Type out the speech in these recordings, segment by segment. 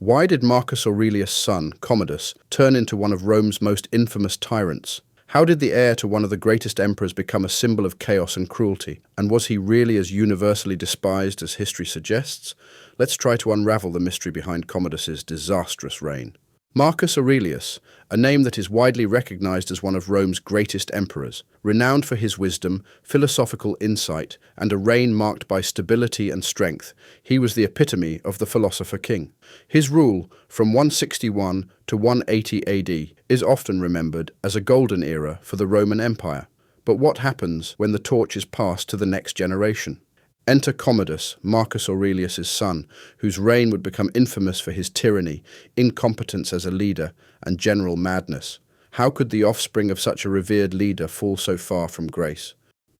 Why did Marcus Aurelius' son, Commodus, turn into one of Rome's most infamous tyrants? How did the heir to one of the greatest emperors become a symbol of chaos and cruelty? And was he really as universally despised as history suggests? Let's try to unravel the mystery behind Commodus's disastrous reign. Marcus Aurelius, a name that is widely recognized as one of Rome's greatest emperors, renowned for his wisdom, philosophical insight, and a reign marked by stability and strength, he was the epitome of the philosopher king. His rule, from 161 to 180 AD, is often remembered as a golden era for the Roman Empire. But what happens when the torch is passed to the next generation? Enter Commodus, Marcus Aurelius' son, whose reign would become infamous for his tyranny, incompetence as a leader, and general madness. How could the offspring of such a revered leader fall so far from grace?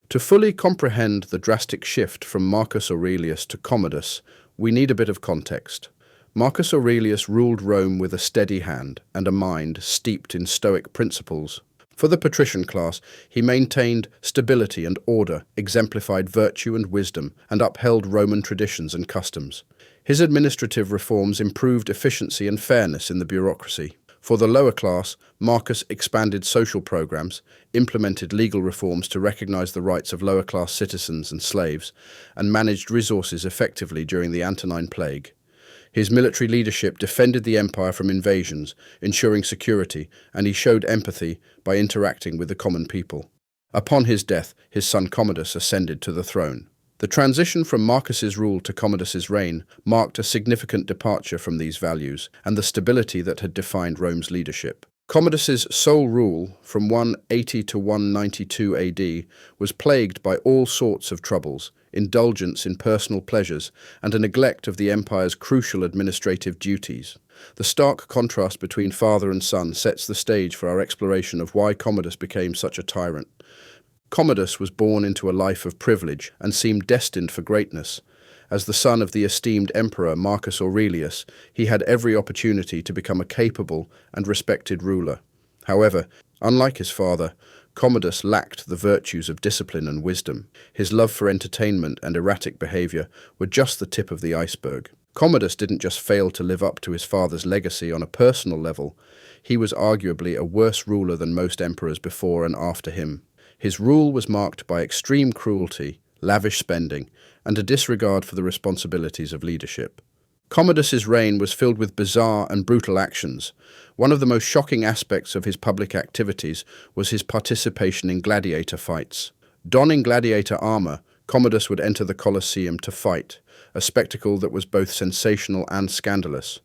To fully comprehend the drastic shift from Marcus Aurelius to Commodus, we need a bit of context. Marcus Aurelius ruled Rome with a steady hand and a mind steeped in stoic principles. For the patrician class, he maintained stability and order, exemplified virtue and wisdom, and upheld Roman traditions and customs. His administrative reforms improved efficiency and fairness in the bureaucracy. For the lower class, Marcus expanded social programs, implemented legal reforms to recognize the rights of lower-class citizens and slaves, and managed resources effectively during the Antonine Plague. His military leadership defended the empire from invasions, ensuring security, and he showed empathy by interacting with the common people. Upon his death, his son Commodus ascended to the throne. The transition from Marcus's rule to Commodus's reign marked a significant departure from these values and the stability that had defined Rome's leadership. Commodus's sole rule, from 180 to 192 AD, was plagued by all sorts of troubles, indulgence in personal pleasures, and a neglect of the empire's crucial administrative duties. The stark contrast between father and son sets the stage for our exploration of why Commodus became such a tyrant. Commodus was born into a life of privilege and seemed destined for greatness. As the son of the esteemed emperor Marcus Aurelius, he had every opportunity to become a capable and respected ruler. However, unlike his father, Commodus lacked the virtues of discipline and wisdom. His love for entertainment and erratic behavior were just the tip of the iceberg. Commodus didn't just fail to live up to his father's legacy on a personal level, he was arguably a worse ruler than most emperors before and after him. His rule was marked by extreme cruelty, lavish spending, and a disregard for the responsibilities of leadership. Commodus's reign was filled with bizarre and brutal actions. One of the most shocking aspects of his public activities was his participation in gladiator fights. Donning gladiator armor, Commodus would enter the Colosseum to fight, a spectacle that was both sensational and scandalous.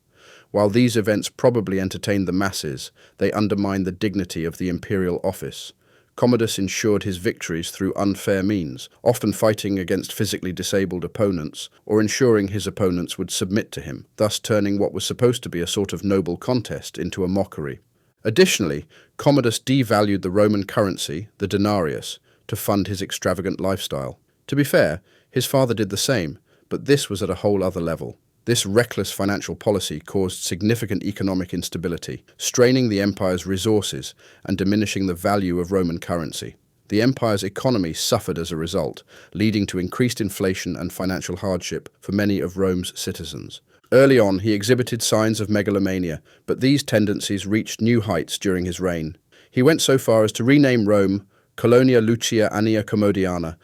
While these events probably entertained the masses, they undermined the dignity of the imperial office. Commodus ensured his victories through unfair means, often fighting against physically disabled opponents, or ensuring his opponents would submit to him, thus turning what was supposed to be a sort of noble contest into a mockery. Additionally, Commodus devalued the Roman currency, the denarius, to fund his extravagant lifestyle. To be fair, his father did the same, but this was at a whole other level. This reckless financial policy caused significant economic instability, straining the empire's resources and diminishing the value of Roman currency. The empire's economy suffered as a result, leading to increased inflation and financial hardship for many of Rome's citizens. Early on, he exhibited signs of megalomania, but these tendencies reached new heights during his reign. He went so far as to rename Rome Colonia Lucia Annia Commodiana,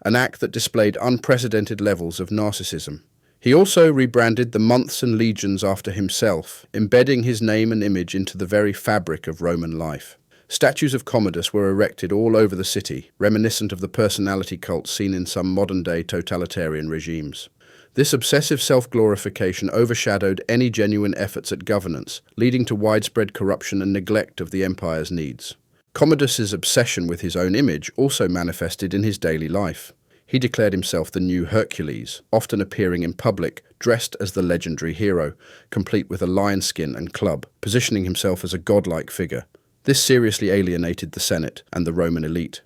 an act that displayed unprecedented levels of narcissism. He also rebranded the months and legions after himself, embedding his name and image into the very fabric of Roman life. Statues of Commodus were erected all over the city, reminiscent of the personality cult seen in some modern-day totalitarian regimes. This obsessive self-glorification overshadowed any genuine efforts at governance, leading to widespread corruption and neglect of the empire's needs. Commodus's obsession with his own image also manifested in his daily life. He declared himself the new Hercules, often appearing in public, dressed as the legendary hero, complete with a lion skin and club, positioning himself as a godlike figure. This seriously alienated the Senate and the Roman elite.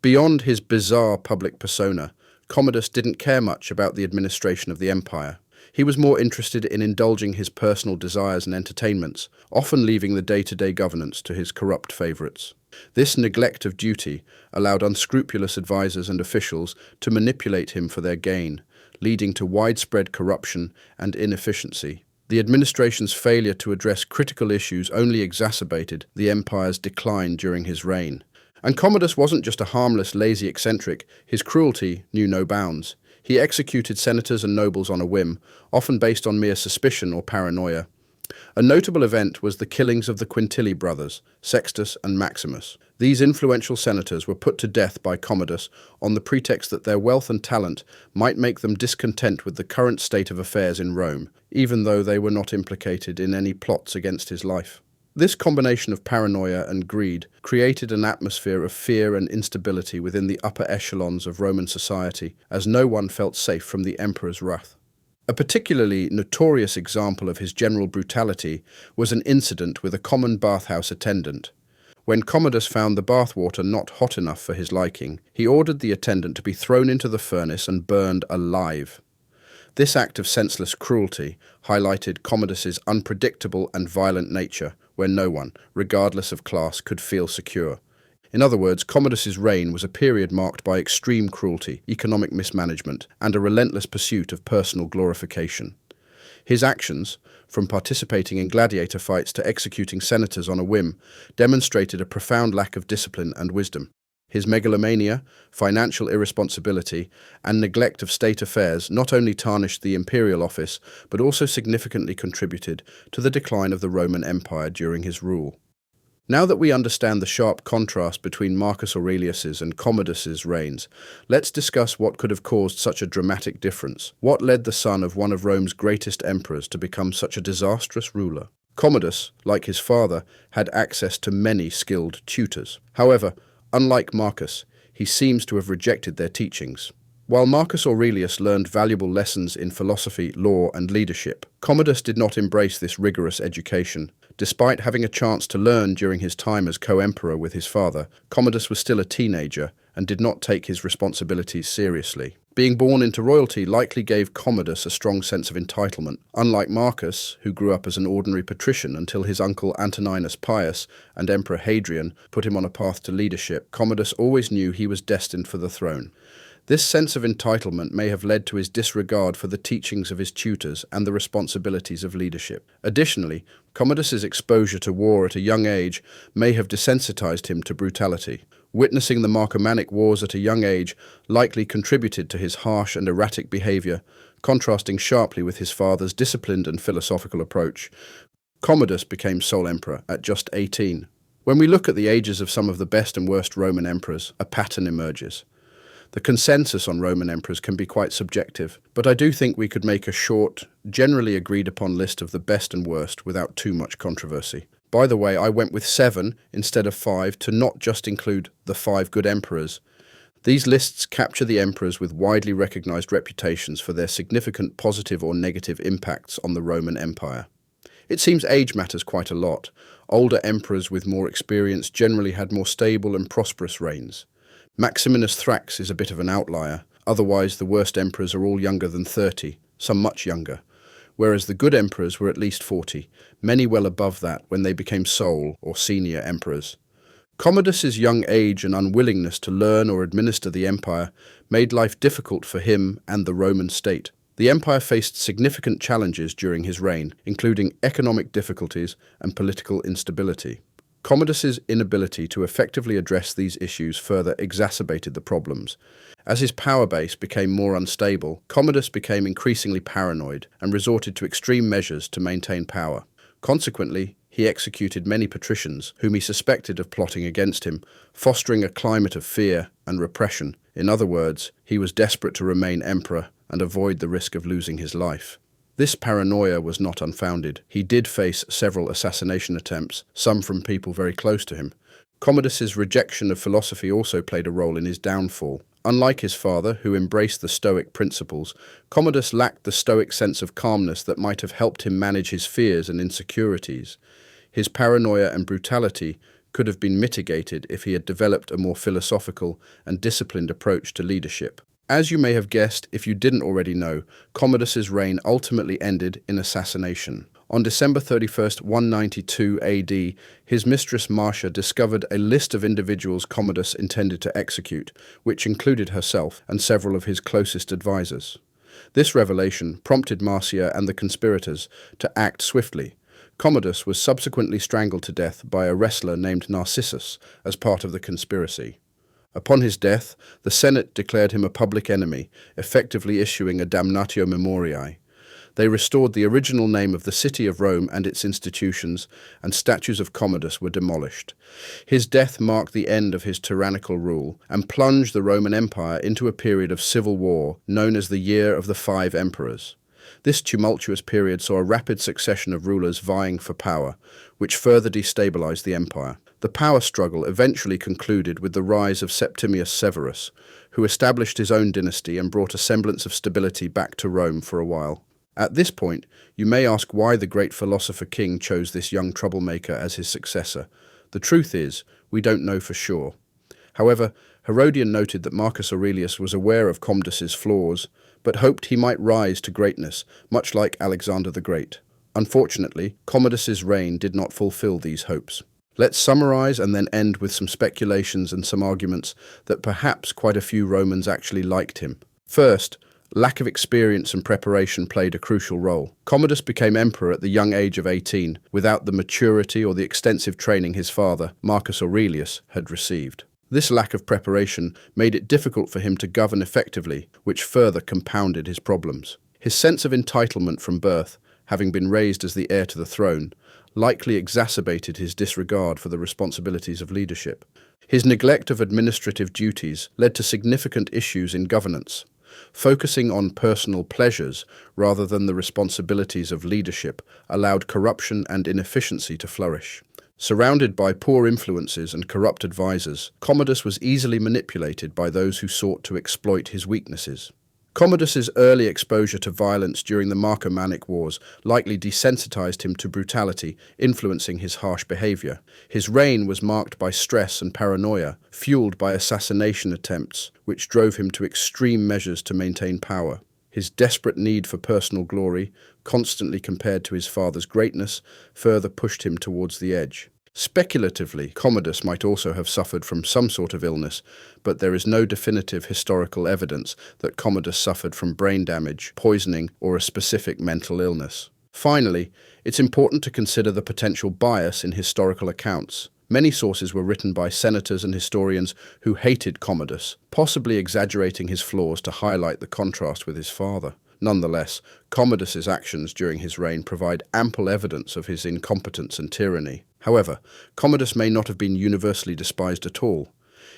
Beyond his bizarre public persona, Commodus didn't care much about the administration of the empire. He was more interested in indulging his personal desires and entertainments, often leaving the day-to-day governance to his corrupt favorites. This neglect of duty allowed unscrupulous advisors and officials to manipulate him for their gain, leading to widespread corruption and inefficiency. The administration's failure to address critical issues only exacerbated the empire's decline during his reign. And Commodus wasn't just a harmless, lazy eccentric, his cruelty knew no bounds. He executed senators and nobles on a whim, often based on mere suspicion or paranoia. A notable event was the killings of the Quintili brothers, Sextus and Maximus. These influential senators were put to death by Commodus on the pretext that their wealth and talent might make them discontent with the current state of affairs in Rome, even though they were not implicated in any plots against his life. This combination of paranoia and greed created an atmosphere of fear and instability within the upper echelons of Roman society, as no one felt safe from the emperor's wrath. A particularly notorious example of his general brutality was an incident with a common bathhouse attendant. When Commodus found the bathwater not hot enough for his liking, he ordered the attendant to be thrown into the furnace and burned alive. This act of senseless cruelty highlighted Commodus's unpredictable and violent nature, where no one, regardless of class, could feel secure. In other words, Commodus's reign was a period marked by extreme cruelty, economic mismanagement, and a relentless pursuit of personal glorification. His actions, from participating in gladiator fights to executing senators on a whim, demonstrated a profound lack of discipline and wisdom. His megalomania, financial irresponsibility, and neglect of state affairs not only tarnished the imperial office, but also significantly contributed to the decline of the Roman Empire during his rule. Now that we understand the sharp contrast between Marcus Aurelius's and Commodus's reigns, let's discuss what could have caused such a dramatic difference. What led the son of one of Rome's greatest emperors to become such a disastrous ruler? Commodus, like his father, had access to many skilled tutors. However, unlike Marcus, he seems to have rejected their teachings. While Marcus Aurelius learned valuable lessons in philosophy, law, and leadership, Commodus did not embrace this rigorous education. Despite having a chance to learn during his time as co-emperor with his father, Commodus was still a teenager and did not take his responsibilities seriously. Being born into royalty likely gave Commodus a strong sense of entitlement. Unlike Marcus, who grew up as an ordinary patrician until his uncle Antoninus Pius and Emperor Hadrian put him on a path to leadership, Commodus always knew he was destined for the throne. This sense of entitlement may have led to his disregard for the teachings of his tutors and the responsibilities of leadership. Additionally, Commodus's exposure to war at a young age may have desensitized him to brutality. Witnessing the Marcomannic Wars at a young age likely contributed to his harsh and erratic behavior, contrasting sharply with his father's disciplined and philosophical approach. Commodus became sole emperor at just 18. When we look at the ages of some of the best and worst Roman emperors, a pattern emerges. The consensus on Roman emperors can be quite subjective, but I do think we could make a short, generally agreed upon list of the best and worst without too much controversy. By the way, I went with 7 instead of 5 to not just include the 5 good emperors. These lists capture the emperors with widely recognized reputations for their significant positive or negative impacts on the Roman Empire. It seems age matters quite a lot. Older emperors with more experience generally had more stable and prosperous reigns. Maximinus Thrax is a bit of an outlier, otherwise the worst emperors are all younger than 30, some much younger, whereas the good emperors were at least 40, many well above that when they became sole or senior emperors. Commodus's young age and unwillingness to learn or administer the empire made life difficult for him and the Roman state. The empire faced significant challenges during his reign, including economic difficulties and political instability. Commodus's inability to effectively address these issues further exacerbated the problems. As his power base became more unstable, Commodus became increasingly paranoid and resorted to extreme measures to maintain power. Consequently, he executed many patricians whom he suspected of plotting against him, fostering a climate of fear and repression. In other words, he was desperate to remain emperor and avoid the risk of losing his life. This paranoia was not unfounded. He did face several assassination attempts, some from people very close to him. Commodus's rejection of philosophy also played a role in his downfall. Unlike his father, who embraced the Stoic principles, Commodus lacked the Stoic sense of calmness that might have helped him manage his fears and insecurities. His paranoia and brutality could have been mitigated if he had developed a more philosophical and disciplined approach to leadership. As you may have guessed, if you didn't already know, Commodus's reign ultimately ended in assassination. On December 31st, 192 AD, his mistress Marcia discovered a list of individuals Commodus intended to execute, which included herself and several of his closest advisors. This revelation prompted Marcia and the conspirators to act swiftly. Commodus was subsequently strangled to death by a wrestler named Narcissus as part of the conspiracy. Upon his death, the Senate declared him a public enemy, effectively issuing a damnatio memoriae. They restored the original name of the city of Rome and its institutions, and statues of Commodus were demolished. His death marked the end of his tyrannical rule and plunged the Roman Empire into a period of civil war known as the Year of the Five Emperors. This tumultuous period saw a rapid succession of rulers vying for power, which further destabilized the empire. The power struggle eventually concluded with the rise of Septimius Severus, who established his own dynasty and brought a semblance of stability back to Rome for a while. At this point, you may ask why the great philosopher king chose this young troublemaker as his successor. The truth is, we don't know for sure. However, Herodian noted that Marcus Aurelius was aware of Commodus's flaws, but hoped he might rise to greatness, much like Alexander the Great. Unfortunately, Commodus's reign did not fulfill these hopes. Let's summarize and then end with some speculations and some arguments that perhaps quite a few Romans actually liked him. First, lack of experience and preparation played a crucial role. Commodus became emperor at the young age of 18, without the maturity or the extensive training his father, Marcus Aurelius, had received. This lack of preparation made it difficult for him to govern effectively, which further compounded his problems. His sense of entitlement from birth, having been raised as the heir to the throne, likely exacerbated his disregard for the responsibilities of leadership. His neglect of administrative duties led to significant issues in governance. Focusing on personal pleasures rather than the responsibilities of leadership allowed corruption and inefficiency to flourish. Surrounded by poor influences and corrupt advisors, Commodus was easily manipulated by those who sought to exploit his weaknesses. Commodus's early exposure to violence during the Marcomannic Wars likely desensitized him to brutality, influencing his harsh behavior. His reign was marked by stress and paranoia, fueled by assassination attempts, which drove him to extreme measures to maintain power. His desperate need for personal glory, constantly compared to his father's greatness, further pushed him towards the edge. Speculatively, Commodus might also have suffered from some sort of illness, but there is no definitive historical evidence that Commodus suffered from brain damage, poisoning, or a specific mental illness. Finally, it's important to consider the potential bias in historical accounts. Many sources were written by senators and historians who hated Commodus, possibly exaggerating his flaws to highlight the contrast with his father. Nonetheless, Commodus's actions during his reign provide ample evidence of his incompetence and tyranny. However, Commodus may not have been universally despised at all.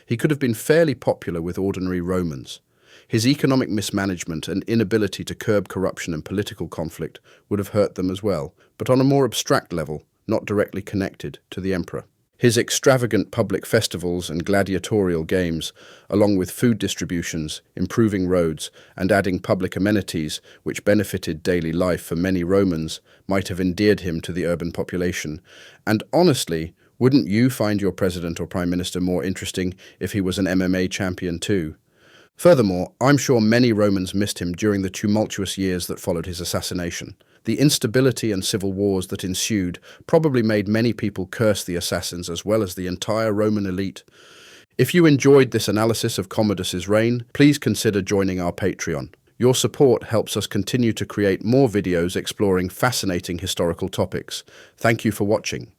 He could have been fairly popular with ordinary Romans. His economic mismanagement and inability to curb corruption and political conflict would have hurt them as well, but on a more abstract level, not directly connected to the emperor. His extravagant public festivals and gladiatorial games, along with food distributions, improving roads, and adding public amenities which benefited daily life for many Romans, might have endeared him to the urban population. And honestly, wouldn't you find your president or prime minister more interesting if he was an MMA champion too? Furthermore, I'm sure many Romans missed him during the tumultuous years that followed his assassination. The instability and civil wars that ensued probably made many people curse the assassins as well as the entire Roman elite. If you enjoyed this analysis of Commodus's reign, please consider joining our Patreon. Your support helps us continue to create more videos exploring fascinating historical topics. Thank you for watching.